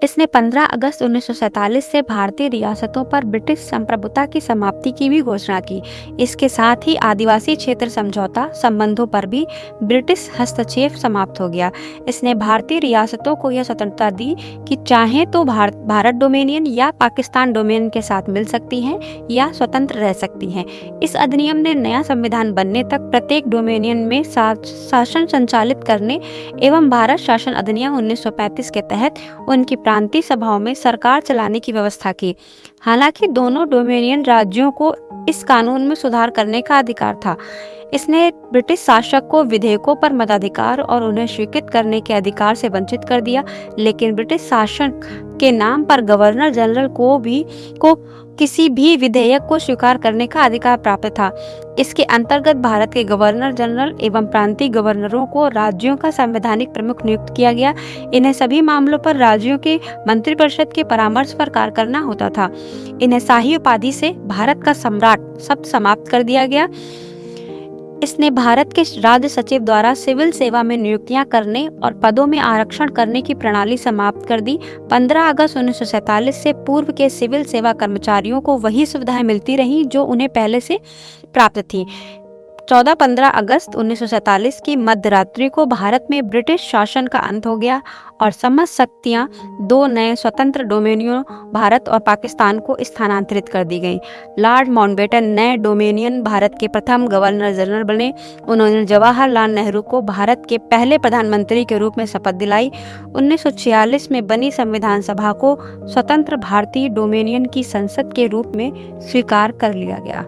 इसने 15 अगस्त 1947 से भारतीय रियासतों पर ब्रिटिश संप्रभुता की समाप्ति की भी घोषणा की। इसके साथ ही आदिवासी क्षेत्र समझौता संबंधों पर भी ब्रिटिश हस्तक्षेप समाप्त हो गया। इसने भारतीय रियासतों को यह स्वतंत्रता दी कि चाहे तो भारत डोमेनियन या पाकिस्तान डोमेनियन के साथ मिल सकती हैं या स्वतंत्र रह सकती हैं। इस अधिनियम ने नया संविधान बनने तक प्रत्येक डोमेनियन में शासन संचालित करने एवं भारत शासन अधिनियम 1935 के तहत उनकी प्रांतीय सभाओं में सरकार चलाने की व्यवस्था की। हालांकि दोनों डोमेनियन राज्यों को इस कानून में सुधार करने का अधिकार था। इसने ब्रिटिश शासक को विधेयकों पर मताधिकार और उन्हें स्वीकृत करने के अधिकार से वंचित कर दिया, लेकिन ब्रिटिश शासन के नाम पर गवर्नर जनरल को किसी भी विधेयक को स्वीकार करने का अधिकार प्राप्त था। इसके अंतर्गत भारत के गवर्नर जनरल एवं प्रांतीय गवर्नरों को राज्यों का संवैधानिक प्रमुख नियुक्त किया गया। इन्हें सभी मामलों पर राज्यों के मंत्रिपरिषद के परामर्श पर कार्य करना होता था। इन्हें शाही उपाधि से भारत का सम्राट शब्द समाप्त कर दिया गया। इसने भारत के राज्य सचिव द्वारा सिविल सेवा में नियुक्तियां करने और पदों में आरक्षण करने की प्रणाली समाप्त कर दी। 15 अगस्त 1947 से पूर्व के सिविल सेवा कर्मचारियों को वही सुविधाएं मिलती रहीं जो उन्हें पहले से प्राप्त थी। 14-15 अगस्त 1947 की मध्यरात्रि को भारत में ब्रिटिश शासन का अंत हो गया और समस्त शक्तियां दो नए स्वतंत्र डोमेनियनों भारत और पाकिस्तान को स्थानांतरित कर दी गईं। लॉर्ड माउंटबेटन नए डोमेनियन भारत के प्रथम गवर्नर जनरल बने। उन्होंने जवाहरलाल नेहरू को भारत के पहले प्रधानमंत्री के रूप में शपथ दिलाई। 1946 में बनी संविधान सभा को स्वतंत्र भारतीय डोमेनियन की संसद के रूप में स्वीकार कर लिया गया।